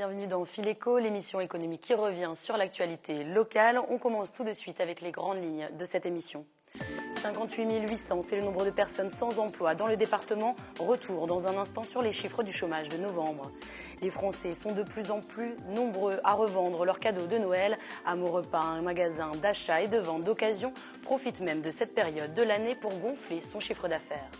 bienvenue dans Fil Éco, l'émission économique qui revient sur l'actualité locale. On commence tout de suite avec les grandes lignes de cette émission. 58 800, c'est le nombre de personnes sans emploi dans le département. Retour dans un instant sur les chiffres du chômage de novembre. Les Français sont de plus en plus nombreux à revendre leurs cadeaux de Noël. Amorepas, un magasin d'achat et de vente d'occasion, profite même de cette période de l'année pour gonfler son chiffre d'affaires.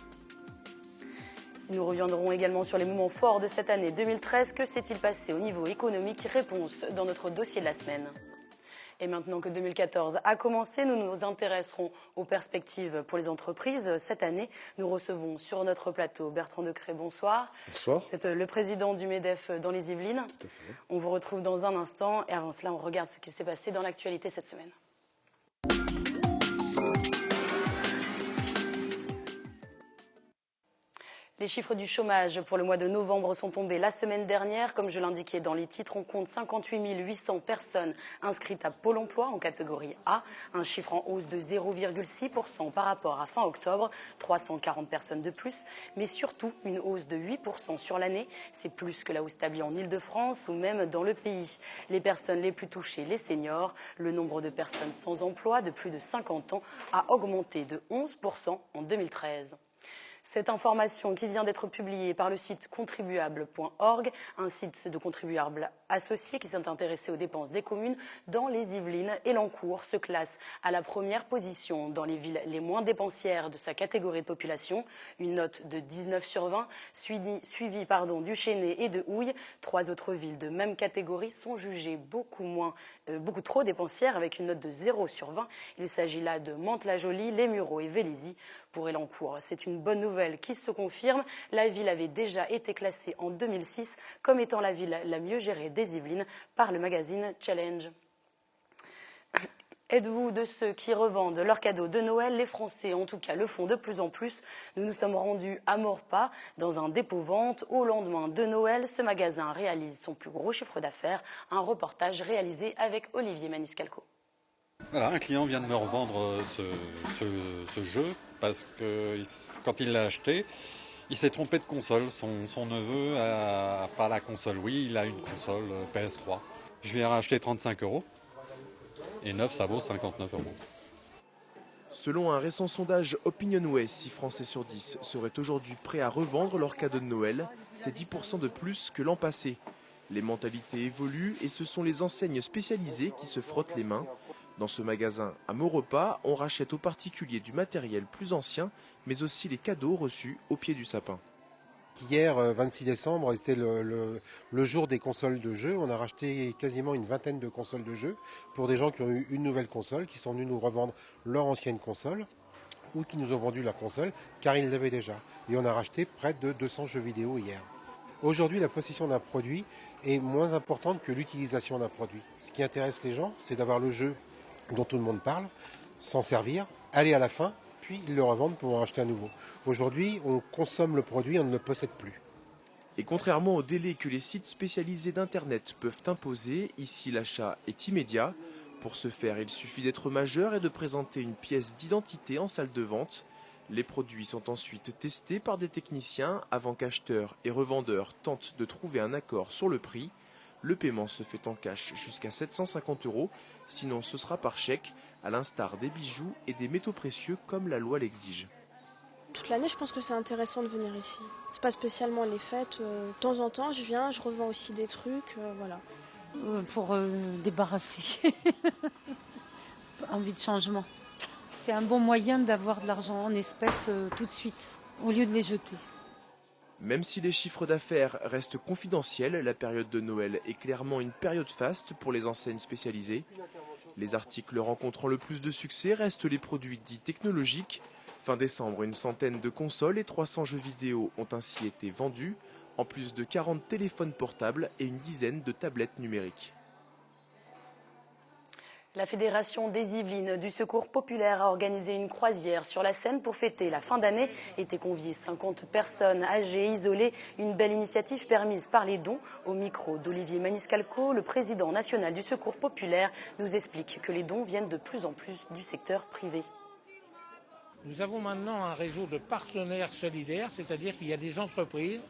Nous reviendrons également sur les moments forts de cette année 2013. Que s'est-il passé au niveau économique? Réponse dans notre dossier de la semaine. Et maintenant que 2014 a commencé, nous nous intéresserons aux perspectives pour les entreprises. Cette année, nous recevons sur notre plateau Bertrand Decré. Bonsoir. Bonsoir. C'est le président du MEDEF dans les Yvelines. Tout à fait. On vous retrouve dans un instant. Et avant cela, on regarde ce qui s'est passé dans l'actualité cette semaine. Les chiffres du chômage pour le mois de novembre sont tombés la semaine dernière. Comme je l'indiquais dans les titres, on compte 58 800 personnes inscrites à Pôle emploi en catégorie A, un chiffre en hausse de 0,6% par rapport à fin octobre, 340 personnes de plus, mais surtout une hausse de 8% sur l'année. C'est plus que la hausse établie en Ile-de-France ou même dans le pays. Les personnes les plus touchées, les seniors, le nombre de personnes sans emploi de plus de 50 ans a augmenté de 11% en 2013. Cette information qui vient d'être publiée par le site contribuable.org, un site de contribuables associés qui s'est intéressé aux dépenses des communes dans les Yvelines. Elancourt se classe à la première position dans les villes les moins dépensières de sa catégorie de population, une note de 19 sur 20, suivie du Chesnay et de Houille. 3 autres villes de même catégorie sont jugées beaucoup trop dépensières avec une note de 0 sur 20. Il s'agit là de Mantes-la-Jolie, Les Mureaux et Vélizy. Pour Elancourt, c'est une bonne nouvelle qui se confirme. La ville avait déjà été classée en 2006 comme étant la ville la mieux gérée des Yvelines par le magazine Challenge. Êtes-vous de ceux qui revendent leurs cadeaux de Noël? Les Français, en tout cas, le font de plus en plus. Nous nous sommes rendus à Maurepas, dans un dépôt-vente. Au lendemain de Noël, ce magasin réalise son plus gros chiffre d'affaires. Un reportage réalisé avec Olivier Maniscalco. Voilà, un client vient de me revendre ce jeu parce que quand il l'a acheté, il s'est trompé de console. Son neveu n'a pas la console Wii, il a une console PS3. Je lui ai racheté 35 € et neuf, ça vaut 59 €. Selon un récent sondage Opinionway, 6 Français sur 10 seraient aujourd'hui prêts à revendre leurs cadeaux de Noël. C'est 10% de plus que l'an passé. Les mentalités évoluent et ce sont les enseignes spécialisées qui se frottent les mains. Dans ce magasin à Maurepas, on rachète aux particuliers du matériel plus ancien, mais aussi les cadeaux reçus au pied du sapin. Hier, 26 décembre, c'était le jour des consoles de jeux. On a racheté quasiment une vingtaine de consoles de jeux pour des gens qui ont eu une nouvelle console, qui sont venus nous revendre leur ancienne console ou qui nous ont vendu la console car ils l'avaient déjà. Et on a racheté près de 200 jeux vidéo hier. Aujourd'hui, la possession d'un produit est moins importante que l'utilisation d'un produit. Ce qui intéresse les gens, c'est d'avoir le jeu dont tout le monde parle, s'en servir, aller à la fin, puis ils le revendent pour en acheter un nouveau. Aujourd'hui, on consomme le produit, on ne le possède plus. Et contrairement au délai que les sites spécialisés d'Internet peuvent imposer, ici l'achat est immédiat. Pour ce faire, il suffit d'être majeur et de présenter une pièce d'identité en salle de vente. Les produits sont ensuite testés par des techniciens avant qu'acheteurs et revendeurs tentent de trouver un accord sur le prix. Le paiement se fait en cash jusqu'à 750 €, sinon ce sera par chèque, à l'instar des bijoux et des métaux précieux comme la loi l'exige. Toute l'année, je pense que c'est intéressant de venir ici. C'est pas spécialement les fêtes. De temps en temps, je viens, je revends aussi des trucs, voilà. Pour débarrasser. Envie de changement. C'est un bon moyen d'avoir de l'argent en espèces tout de suite, au lieu de les jeter. Même si les chiffres d'affaires restent confidentiels, la période de Noël est clairement une période faste pour les enseignes spécialisées. Les articles rencontrant le plus de succès restent les produits dits technologiques. Fin décembre, une centaine de consoles et 300 jeux vidéo ont ainsi été vendus, en plus de 40 téléphones portables et une dizaine de tablettes numériques. La Fédération des Yvelines du Secours populaire a organisé une croisière sur la Seine pour fêter la fin d'année. Étaient conviées 50 personnes âgées, isolées. Une belle initiative permise par les dons. Au micro d'Olivier Maniscalco, le président national du Secours populaire nous explique que les dons viennent de plus en plus du secteur privé. Nous avons maintenant un réseau de partenaires solidaires, c'est-à-dire qu'il y a des entreprises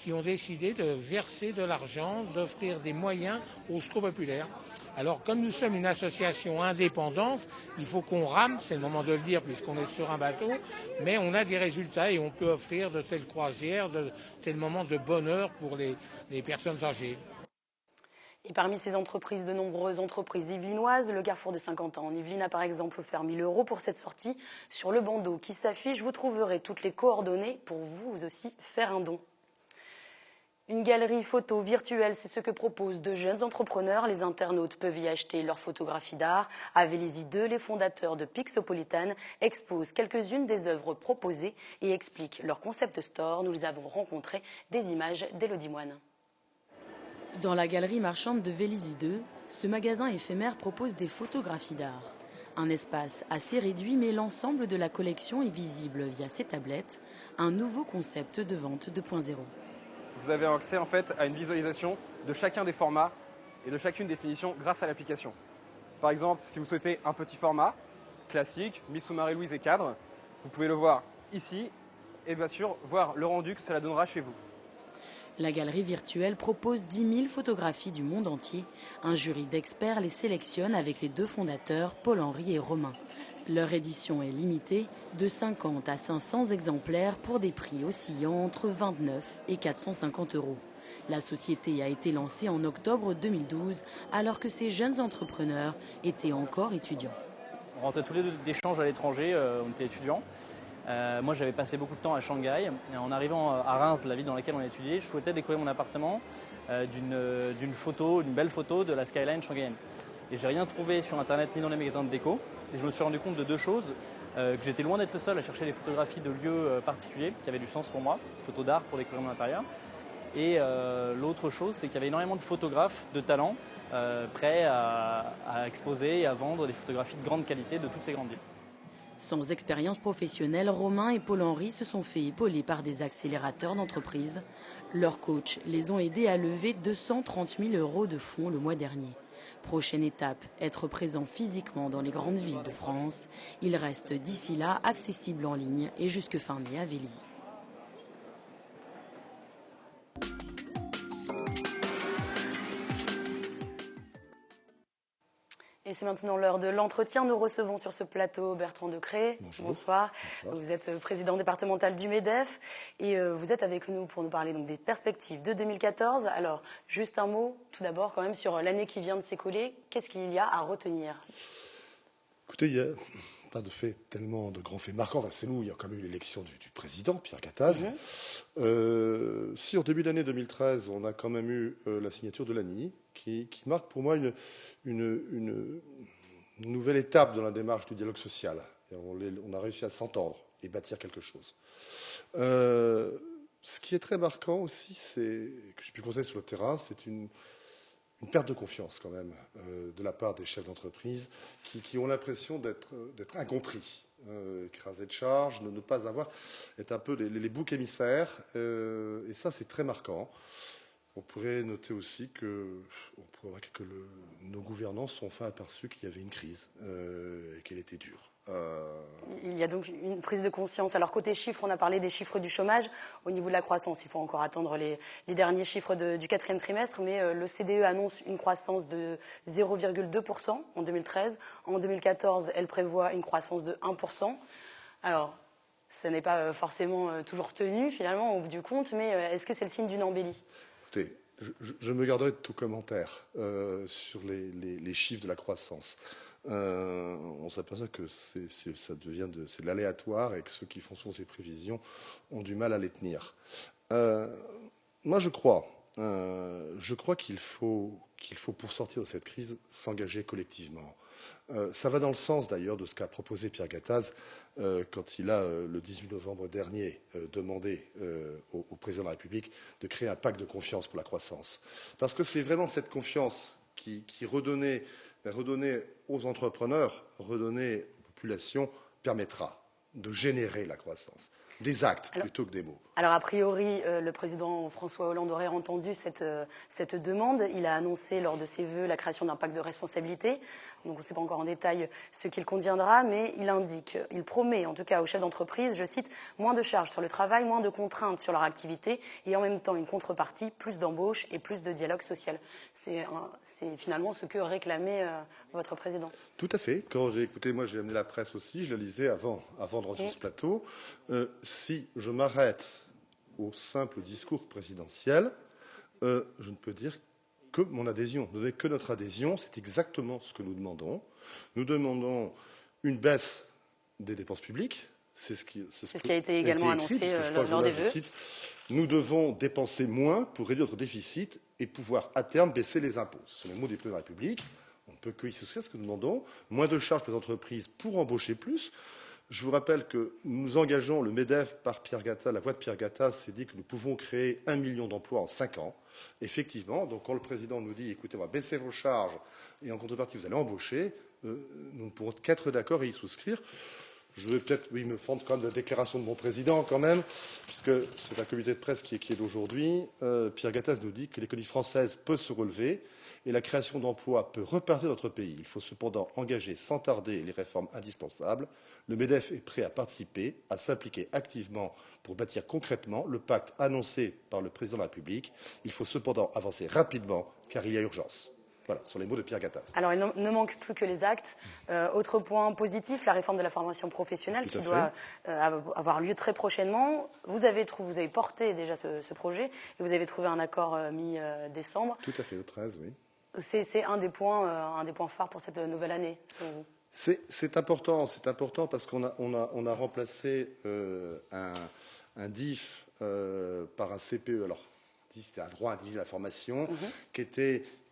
qui ont décidé de verser de l'argent, d'offrir des moyens aux secours populaires. Alors, comme nous sommes une association indépendante, il faut qu'on rame, c'est le moment de le dire puisqu'on est sur un bateau, mais on a des résultats et on peut offrir de telles croisières, de tels moments de bonheur pour les personnes âgées. Et parmi ces entreprises, de nombreuses entreprises yvelinoises, le Carrefour de Saint-Quentin en Yvelines a par exemple offert 1 000 € pour cette sortie. Sur le bandeau qui s'affiche, vous trouverez toutes les coordonnées pour vous aussi faire un don. Une galerie photo virtuelle, c'est ce que proposent de jeunes entrepreneurs. Les internautes peuvent y acheter leurs photographies d'art. À Vélizy 2, les fondateurs de Pixopolitan exposent quelques-unes des œuvres proposées et expliquent leur concept store. Nous les avons rencontrés, des images d'Élodie Moine. Dans la galerie marchande de Vélizy 2, ce magasin éphémère propose des photographies d'art. Un espace assez réduit, mais l'ensemble de la collection est visible via ces tablettes, un nouveau concept de vente 2.0. Vous avez accès en fait à une visualisation de chacun des formats et de chacune des finitions grâce à l'application. Par exemple, si vous souhaitez un petit format, classique, mis sous Marie-Louise et cadre, vous pouvez le voir ici et bien sûr voir le rendu que cela donnera chez vous. La galerie virtuelle propose 10 000 photographies du monde entier. Un jury d'experts les sélectionne avec les deux fondateurs, Paul-Henri et Romain. Leur édition est limitée de 50 à 500 exemplaires pour des prix oscillant entre 29 et 450 €. La société a été lancée en octobre 2012 alors que ces jeunes entrepreneurs étaient encore étudiants. On rentrait tous les deux d'échanges à l'étranger, on était étudiants. Moi j'avais passé beaucoup de temps à Shanghai et en arrivant à Reims, la ville dans laquelle on a étudié, je souhaitais décorer mon appartement d'une belle photo de la skyline shanghaïenne. Et j'ai rien trouvé sur internet ni dans les magasins de déco. Et je me suis rendu compte de deux choses, que j'étais loin d'être le seul à chercher des photographies de lieux particuliers qui avaient du sens pour moi, des photos d'art pour découvrir mon intérieur. Et l'autre chose, c'est qu'il y avait énormément de photographes de talent prêts à exposer et à vendre des photographies de grande qualité de toutes ces grandes villes. Sans expérience professionnelle, Romain et Paul-Henri se sont fait épauler par des accélérateurs d'entreprise. Leurs coachs les ont aidés à lever 230 000 € de fonds le mois dernier. Prochaine étape, être présent physiquement dans les grandes villes de France. Il reste d'ici là accessible en ligne et jusque fin mai à Vélizy. Et c'est maintenant l'heure de l'entretien. Nous recevons sur ce plateau Bertrand Decré. Bonjour. Bonsoir. Vous êtes président départemental du MEDEF et vous êtes avec nous pour nous parler donc des perspectives de 2014. Alors, juste un mot tout d'abord quand même sur l'année qui vient de s'écouler. Qu'est-ce qu'il y a à retenir? Écoutez, il n'y a pas de fait tellement de grands faits marquants. Enfin, c'est nous, il y a quand même eu l'élection du président, Pierre Gattaz. Si en début d'année 2013, on a quand même eu la signature de l'ANI, qui marque pour moi une nouvelle étape dans la démarche du dialogue social. Et on a réussi à s'entendre et bâtir quelque chose. Ce qui est très marquant aussi, c'est que j'ai pu constater sur le terrain, c'est une perte de confiance quand même de la part des chefs d'entreprise qui ont l'impression d'être incompris, écrasés de charges, ne pas être un peu les boucs émissaires. Et ça, c'est très marquant. On pourrait noter aussi que nos gouvernants sont enfin aperçus qu'il y avait une crise et qu'elle était dure. Il y a donc une prise de conscience. Alors côté chiffres, on a parlé des chiffres du chômage. Au niveau de la croissance, il faut encore attendre les derniers chiffres du quatrième trimestre, mais le CDE annonce une croissance de 0,2% en 2013. En 2014, elle prévoit une croissance de 1%. Alors, ça n'est pas forcément toujours tenu finalement au bout du compte, mais est-ce que c'est le signe d'une embellie? Écoutez, je me garderai de tout commentaire sur les chiffres de la croissance. On s'aperçoit que c'est de l'aléatoire et que ceux qui font souvent ces prévisions ont du mal à les tenir. Moi, je crois qu'il faut pour sortir de cette crise s'engager collectivement. Ça va dans le sens d'ailleurs de ce qu'a proposé Pierre Gattaz quand il a, le 18 novembre dernier, demandé au président de la République de créer un pacte de confiance pour la croissance. Parce que c'est vraiment cette confiance qui redonner aux entrepreneurs, redonner aux populations, permettra de générer la croissance. des actes plutôt que des mots. Alors, a priori, le président François Hollande aurait entendu cette demande. Il a annoncé lors de ses vœux la création d'un pacte de responsabilité. Donc, on ne sait pas encore en détail ce qu'il contiendra, mais il promet, en tout cas aux chefs d'entreprise, je cite, moins de charges sur le travail, moins de contraintes sur leur activité et en même temps une contrepartie, plus d'embauche et plus de dialogue social. C'est finalement ce que réclamait votre président. Tout à fait. Quand j'ai écouté, moi j'ai amené la presse aussi, je le lisais avant de rentrer sur ce plateau. Si je m'arrête au simple discours présidentiel, je ne peux dire que mon adhésion, donner que notre adhésion, c'est exactement ce que nous demandons. Nous demandons une baisse des dépenses publiques. C'est ce qui a été également annoncé lors des vœux. Nous devons dépenser moins pour réduire notre déficit et pouvoir à terme baisser les impôts. Ce sont les mots du président de la République. On ne peut que y souscrire ce que nous demandons. Moins de charges pour les entreprises pour embaucher plus. Je vous rappelle que nous engageons le MEDEF par Pierre Gattaz. La voix de Pierre Gattaz s'est dit que nous pouvons créer 1 million d'emplois en 5 ans. Effectivement, donc quand le président nous dit « écoutez, on va baisser vos charges et en contrepartie, vous allez embaucher », nous ne pourrons qu'être d'accord et y souscrire. Je vais peut-être me fendre quand même de la déclaration de mon président quand même, puisque c'est un comité de presse qui est d'aujourd'hui. Pierre Gattaz nous dit que l'économie française peut se relever et la création d'emplois peut repartir dans notre pays. Il faut cependant engager sans tarder les réformes indispensables. Le MEDEF est prêt à participer, à s'impliquer activement pour bâtir concrètement le pacte annoncé par le président de la République. Il faut cependant avancer rapidement, car il y a urgence. Voilà, sur les mots de Pierre Gattaz. Alors, il ne manque plus que les actes. Autre point positif, la réforme de la formation professionnelle qui doit avoir lieu très prochainement. Vous avez porté déjà ce projet et vous avez trouvé un accord mi-décembre. Tout à fait, le 13, oui. C'est un des points phares pour cette nouvelle année, selon vous. C'est important parce qu'on a remplacé un DIF par un CPE. Alors, c'était un droit individuel à la formation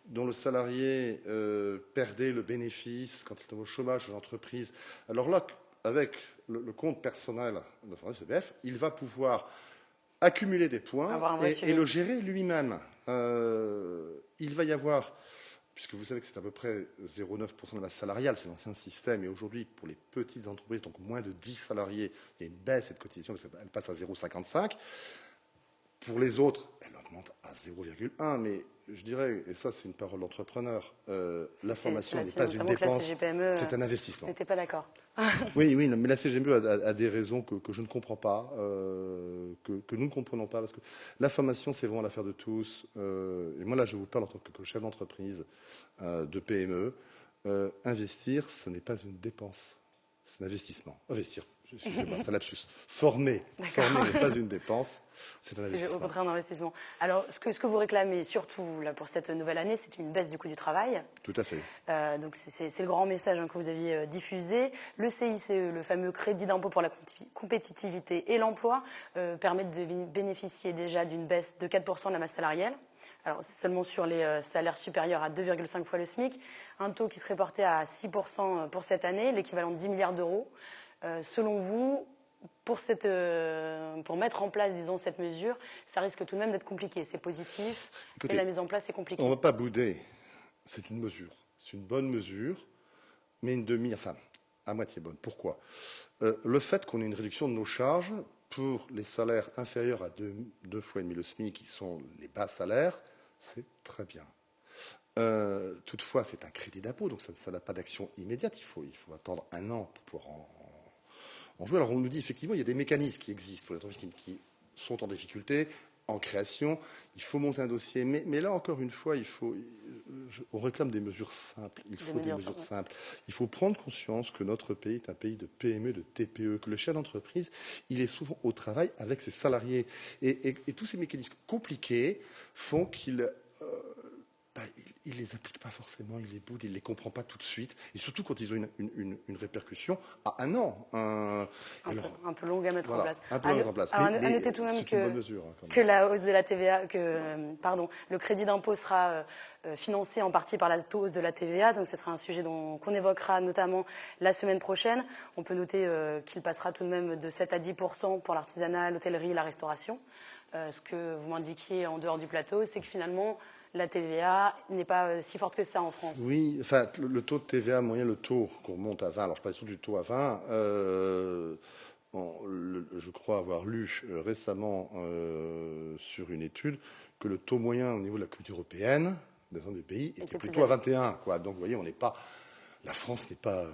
dont le salarié perdait le bénéfice quand il était au chômage de l'entreprise. Alors là, avec le compte personnel de formation CPF, il va pouvoir accumuler des points et le gérer lui-même. Il va y avoir, puisque vous savez que c'est à peu près 0,9% de la masse salariale, c'est l'ancien système, et aujourd'hui, pour les petites entreprises, donc moins de 10 salariés, il y a une baisse de cette cotisation, parce qu'elle passe à 0,55. Pour les autres, elle augmente à 0,1, mais je dirais, et ça c'est une parole d'entrepreneur, la formation n'est pas une dépense, c'est un investissement. Vous n'étiez pas d'accord? Oui, mais la CGPME a des raisons que je ne comprends pas, que nous ne comprenons pas, parce que la formation c'est vraiment l'affaire de tous. Et moi là je vous parle en tant que chef d'entreprise de PME. Investir, ce n'est pas une dépense, c'est un investissement. Investir. Excusez-moi, c'est un lapsus. Former n'est pas une dépense, c'est un investissement. C'est au contraire un investissement. Alors, ce que vous réclamez, surtout là, pour cette nouvelle année, c'est une baisse du coût du travail. Tout à fait. Donc, c'est le grand message que vous aviez diffusé. Le CICE, le fameux crédit d'impôt pour la compétitivité et l'emploi, permet de bénéficier déjà d'une baisse de 4% de la masse salariale. Alors, c'est seulement sur les salaires supérieurs à 2,5 fois le SMIC. Un taux qui serait porté à 6% pour cette année, l'équivalent de 10 milliards d'euros. Selon vous, pour mettre en place, disons, cette mesure, ça risque tout de même d'être compliqué. C'est positif, mais la mise en place est compliquée. On ne va pas bouder. C'est une mesure. C'est une bonne mesure, mais à moitié bonne. Pourquoi? Le fait qu'on ait une réduction de nos charges pour les salaires inférieurs à 2,5 fois le SMIC, qui sont les bas salaires, c'est très bien. Toutefois, c'est un crédit d'impôt, donc ça n'a pas d'action immédiate. Il faut attendre 1 an pour pouvoir en jouer. Alors on nous dit effectivement il y a des mécanismes qui existent pour les entreprises qui sont en difficulté, en création. Il faut monter un dossier, mais là encore une fois, on réclame des mesures simples. Il faut des mesures simples. Il faut prendre conscience que notre pays est un pays de PME, de TPE, que le chef d'entreprise, il est souvent au travail avec ses salariés, et tous ces mécanismes compliqués font qu'il il les applique pas forcément, il les boude, il les comprend pas tout de suite, et surtout quand ils ont une répercussion à 1 an. Un peu long à mettre en place. Un peu long à mettre en place. Alors, notez tout de même que la hausse de la TVA, le crédit d'impôt sera financé en partie par la hausse de la TVA, donc ce sera un sujet qu'on évoquera notamment la semaine prochaine. On peut noter qu'il passera tout de même de 7 à 10% pour l'artisanat, l'hôtellerie et la restauration. Ce que vous m'indiquiez en dehors du plateau, c'est que finalement, la TVA n'est pas si forte que ça en France. Oui, le taux de TVA moyen, le taux qu'on monte à 20, alors je parle surtout du taux à 20, je crois avoir lu récemment sur une étude que le taux moyen au niveau de la culture européenne, des pays, était plutôt à 21. Quoi. Donc, vous voyez, la France n'est pas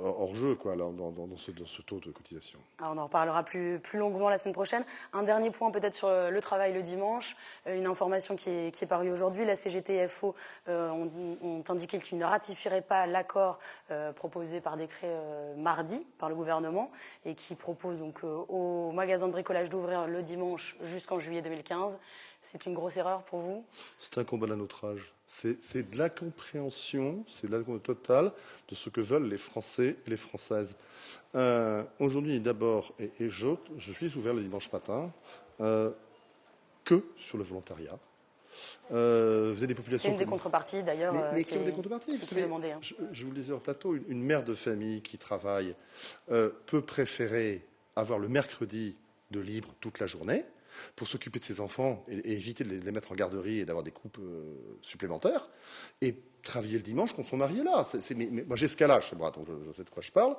hors jeu dans ce taux de cotisation. Alors on en reparlera plus longuement la semaine prochaine. Un dernier point peut-être sur le travail le dimanche. Une information qui est parue aujourd'hui. La CGT et FO ont indiqué qu'ils ne ratifieraient pas l'accord proposé par décret mardi par le gouvernement et qui propose donc aux magasins de bricolage d'ouvrir le dimanche jusqu'en juillet 2015. C'est une grosse erreur pour vous? C'est un combat d'un autre âge. C'est de la compréhension, c'est de la compréhension totale de ce que veulent les Français et les Françaises. Aujourd'hui, d'abord, je suis ouvert le dimanche matin que sur le volontariat. Vous avez des populations. C'est une des contreparties d'ailleurs. Mais qui ont des contreparties. Je vous le disais au plateau, une mère de famille qui travaille peut préférer avoir le mercredi de libre toute la journée pour s'occuper de ses enfants et éviter de les mettre en garderie et d'avoir des coupes supplémentaires, et travailler le dimanche quand son mari est là. Mais moi, j'ai ce cas-là chez moi, donc je sais de quoi je parle.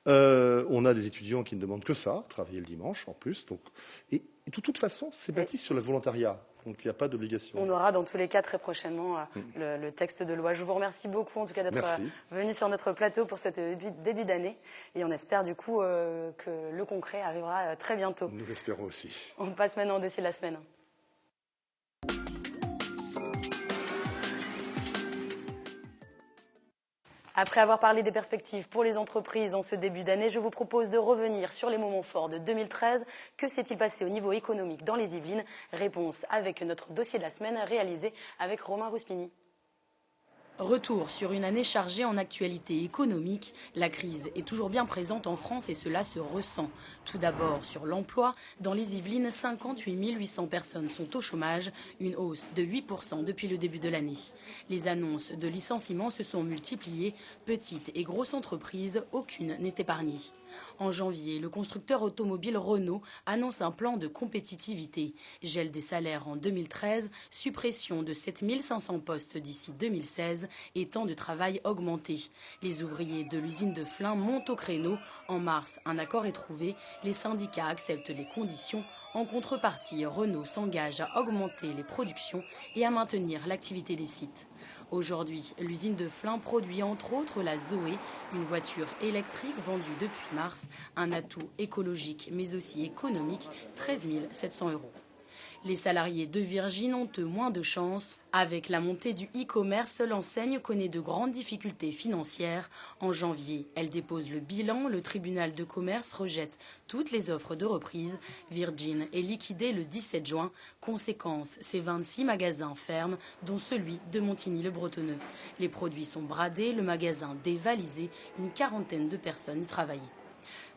On a des étudiants qui ne demandent que ça, travailler le dimanche en plus. Donc, et de toute façon, c'est bâti sur le volontariat. Donc, il n'y a pas d'obligation. On aura dans tous les cas très prochainement le texte de loi. Je vous remercie beaucoup en tout cas d'être venu sur notre plateau pour ce début d'année. Et on espère du coup que le concret arrivera très bientôt. Nous l'espérons aussi. On passe maintenant au dossier de la semaine. Après avoir parlé des perspectives pour les entreprises en ce début d'année, je vous propose de revenir sur les moments forts de 2013. Que s'est-il passé au niveau économique dans les Yvelines? Réponse avec notre dossier de la semaine réalisé avec Romain Rouspini. Retour sur une année chargée en actualité économique. La crise est toujours bien présente en France et cela se ressent. Tout d'abord sur l'emploi. Dans les Yvelines, 58 800 personnes sont au chômage, une hausse de 8% depuis le début de l'année. Les annonces de licenciements se sont multipliées. Petites et grosses entreprises, aucune n'est épargnée. En janvier, le constructeur automobile Renault annonce un plan de compétitivité. Gel des salaires en 2013, suppression de 7 500 postes d'ici 2016 et temps de travail augmenté. Les ouvriers de l'usine de Flins montent au créneau. En mars, un accord est trouvé. Les syndicats acceptent les conditions. En contrepartie, Renault s'engage à augmenter les productions et à maintenir l'activité des sites. Aujourd'hui, l'usine de Flins produit entre autres la Zoé, une voiture électrique vendue depuis mars, un atout écologique mais aussi économique, 13 700 €. Les salariés de Virgin ont moins de chance. Avec la montée du e-commerce, l'enseigne connaît de grandes difficultés financières. En janvier, elle dépose le bilan. Le tribunal de commerce rejette toutes les offres de reprise. Virgin est liquidée le 17 juin. Conséquence, ses 26 magasins ferment, dont celui de Montigny-le-Bretonneux. Les produits sont bradés, le magasin dévalisé. Une quarantaine de personnes y travaillaient.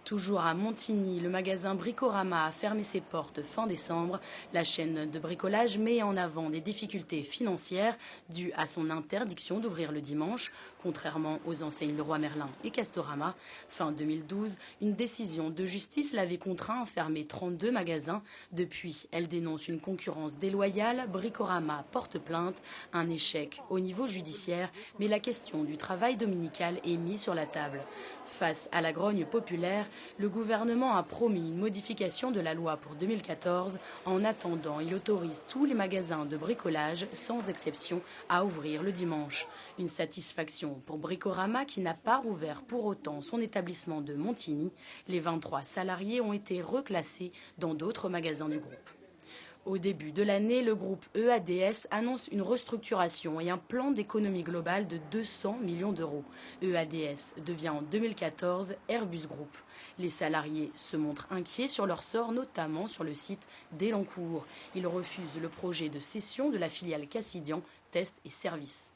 Toujours à Montigny, le magasin Bricorama a fermé ses portes fin décembre. La chaîne de bricolage met en avant des difficultés financières dues à son interdiction d'ouvrir le dimanche. Contrairement aux enseignes Leroy Merlin et Castorama, fin 2012, une décision de justice l'avait contraint à fermer 32 magasins. Depuis, elle dénonce une concurrence déloyale. Bricorama porte plainte, un échec au niveau judiciaire, mais la question du travail dominical est mise sur la table. Face à la grogne populaire, le gouvernement a promis une modification de la loi pour 2014. En attendant, il autorise tous les magasins de bricolage, sans exception, à ouvrir le dimanche. Une satisfaction pour Bricorama qui n'a pas rouvert pour autant son établissement de Montigny. Les 23 salariés ont été reclassés dans d'autres magasins du groupe. Au début de l'année, le groupe EADS annonce une restructuration et un plan d'économie globale de 200 millions d'euros. EADS devient en 2014 Airbus Group. Les salariés se montrent inquiets sur leur sort, notamment sur le site d'Elancourt. Ils refusent le projet de cession de la filiale Cassidian, Tests et Services.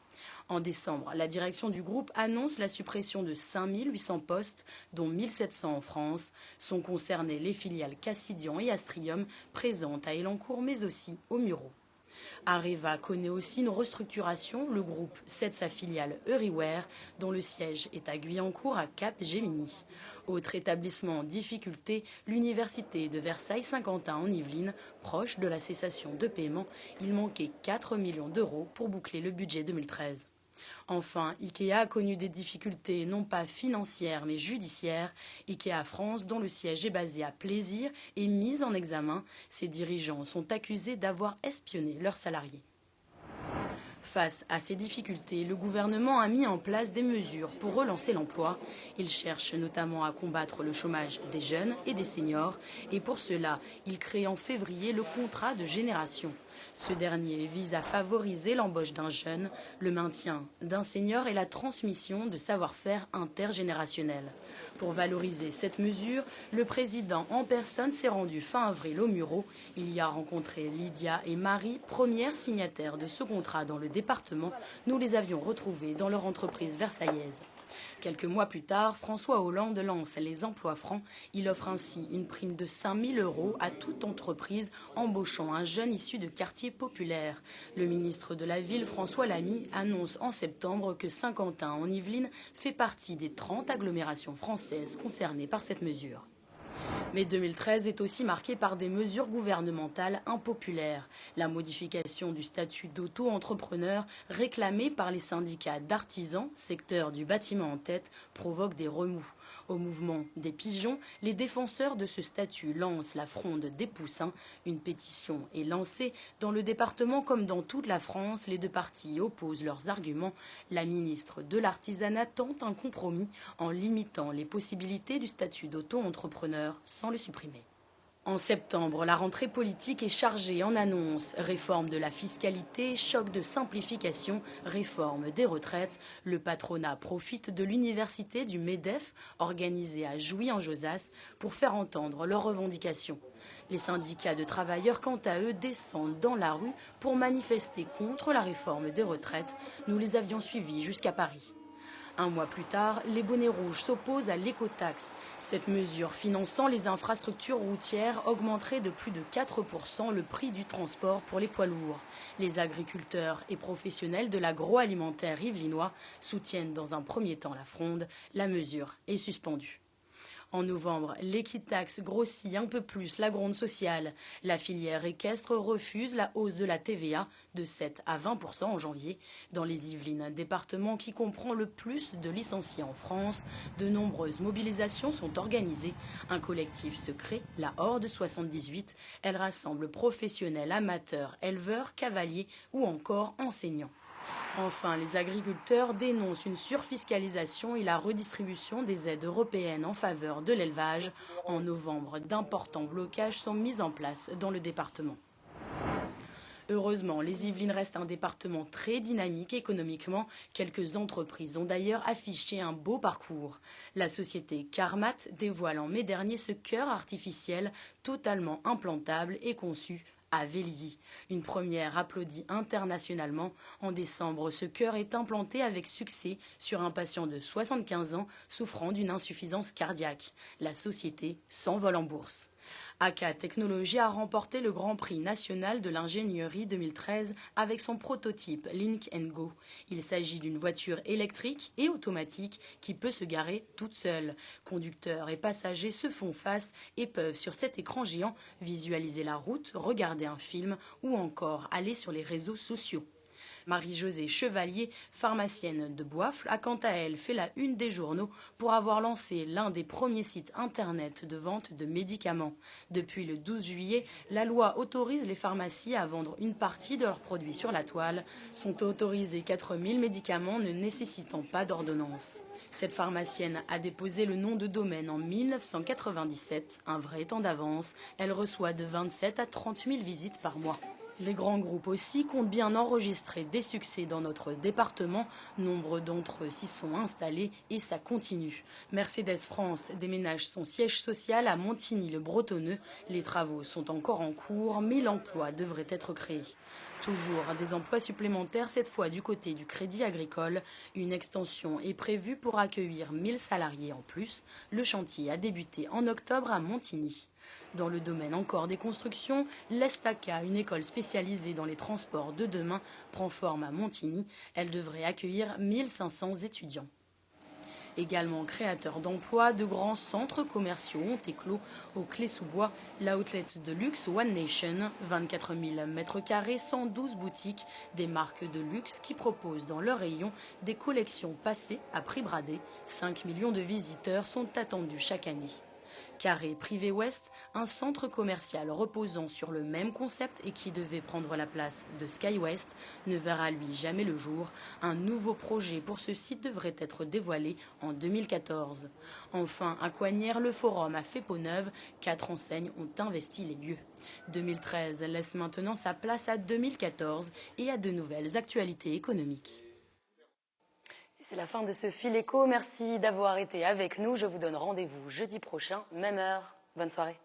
En décembre, la direction du groupe annonce la suppression de 5 800 postes, dont 1 700 en France. Sont concernées les filiales Cassidian et Astrium, présentes à Elancourt, mais aussi aux Mureaux. Areva connaît aussi une restructuration. Le groupe cède sa filiale Euriware, dont le siège est à Guyancourt, à Cap-Gémini. Autre établissement en difficulté, l'université de Versailles-Saint-Quentin en Yvelines, proche de la cessation de paiement. Il manquait 4 millions d'euros pour boucler le budget 2013. Enfin, Ikea a connu des difficultés non pas financières mais judiciaires. Ikea France, dont le siège est basé à Plaisir, est mise en examen. Ses dirigeants sont accusés d'avoir espionné leurs salariés. Face à ces difficultés, le gouvernement a mis en place des mesures pour relancer l'emploi. Il cherche notamment à combattre le chômage des jeunes et des seniors. Et pour cela, il crée en février le contrat de génération. Ce dernier vise à favoriser l'embauche d'un jeune, le maintien d'un senior et la transmission de savoir-faire intergénérationnel. Pour valoriser cette mesure, le président en personne s'est rendu fin avril au Mureaux. Il y a rencontré Lydia et Marie, premières signataires de ce contrat dans le département. Nous les avions retrouvées dans leur entreprise versaillaise. Quelques mois plus tard, François Hollande lance les emplois francs. Il offre ainsi une prime de 5 000 € à toute entreprise embauchant un jeune issu de quartiers populaires. Le ministre de la Ville, François Lamy, annonce en septembre que Saint-Quentin en Yvelines fait partie des 30 agglomérations françaises concernées par cette mesure. Mais 2013 est aussi marqué par des mesures gouvernementales impopulaires. La modification du statut d'auto-entrepreneur réclamée par les syndicats d'artisans, secteur du bâtiment en tête, provoque des remous. Au mouvement des pigeons, les défenseurs de ce statut lancent la fronde des poussins. Une pétition est lancée. Dans le département comme dans toute la France, les deux parties opposent leurs arguments. La ministre de l'Artisanat tente un compromis en limitant les possibilités du statut d'auto-entrepreneur sans le supprimer. En septembre, la rentrée politique est chargée en annonces. Réforme de la fiscalité, choc de simplification, réforme des retraites. Le patronat profite de l'université du MEDEF, organisée à Jouy en Josas, pour faire entendre leurs revendications. Les syndicats de travailleurs, quant à eux, descendent dans la rue pour manifester contre la réforme des retraites. Nous les avions suivis jusqu'à Paris. Un mois plus tard, les bonnets rouges s'opposent à l'écotaxe. Cette mesure finançant les infrastructures routières augmenterait de plus de 4% le prix du transport pour les poids lourds. Les agriculteurs et professionnels de l'agroalimentaire yvelinois soutiennent dans un premier temps la fronde. La mesure est suspendue. En novembre, l'équitaxe grossit un peu plus la gronde sociale. La filière équestre refuse la hausse de la TVA de 7 à 20% en janvier. Dans les Yvelines, département qui comprend le plus de licenciés en France, de nombreuses mobilisations sont organisées. Un collectif se crée, la Horde 78. Elle rassemble professionnels, amateurs, éleveurs, cavaliers ou encore enseignants. Enfin, les agriculteurs dénoncent une surfiscalisation et la redistribution des aides européennes en faveur de l'élevage. En novembre, d'importants blocages sont mis en place dans le département. Heureusement, les Yvelines restent un département très dynamique économiquement. Quelques entreprises ont d'ailleurs affiché un beau parcours. La société Carmat dévoile en mai dernier ce cœur artificiel totalement implantable et conçu à Vélizy. Une première applaudie internationalement. En décembre, ce cœur est implanté avec succès sur un patient de 75 ans souffrant d'une insuffisance cardiaque. La société s'envole en bourse. AK Technologies a remporté le Grand Prix national de l'ingénierie 2013 avec son prototype Link & Go. Il s'agit d'une voiture électrique et automatique qui peut se garer toute seule. Conducteurs et passagers se font face et peuvent sur cet écran géant visualiser la route, regarder un film ou encore aller sur les réseaux sociaux. Marie-Josée Chevalier, pharmacienne de Boifle, a quant à elle fait la une des journaux pour avoir lancé l'un des premiers sites internet de vente de médicaments. Depuis le 12 juillet, la loi autorise les pharmacies à vendre une partie de leurs produits sur la toile. Sont autorisés 4000 médicaments ne nécessitant pas d'ordonnance. Cette pharmacienne a déposé le nom de domaine en 1997, un vrai temps d'avance. Elle reçoit de 27 à 30 000 visites par mois. Les grands groupes aussi comptent bien enregistrer des succès dans notre département. Nombre d'entre eux s'y sont installés et ça continue. Mercedes France déménage son siège social à Montigny-le-Bretonneux. Les travaux sont encore en cours, mais l'emploi devrait être créé. Toujours des emplois supplémentaires, cette fois du côté du Crédit Agricole. Une extension est prévue pour accueillir 1000 salariés en plus. Le chantier a débuté en octobre à Montigny. Dans le domaine encore des constructions, l'Estaca, une école spécialisée dans les transports de demain, prend forme à Montigny. Elle devrait accueillir 1500 étudiants. Également créateur d'emplois, de grands centres commerciaux ont éclos au Clé-sous-Bois, l'outlet de luxe One Nation, 24 000 mètres carrés, 112 boutiques, des marques de luxe qui proposent dans leur rayon des collections passées à prix bradé. 5 millions de visiteurs sont attendus chaque année. Carré Privé Ouest, un centre commercial reposant sur le même concept et qui devait prendre la place de Sky West, ne verra lui jamais le jour. Un nouveau projet pour ce site devrait être dévoilé en 2014. Enfin, à Coignières, le forum a fait peau neuve. 4 enseignes ont investi les lieux. 2013 laisse maintenant sa place à 2014 et à de nouvelles actualités économiques. C'est la fin de ce fil éco. Merci d'avoir été avec nous. Je vous donne rendez-vous jeudi prochain, même heure. Bonne soirée.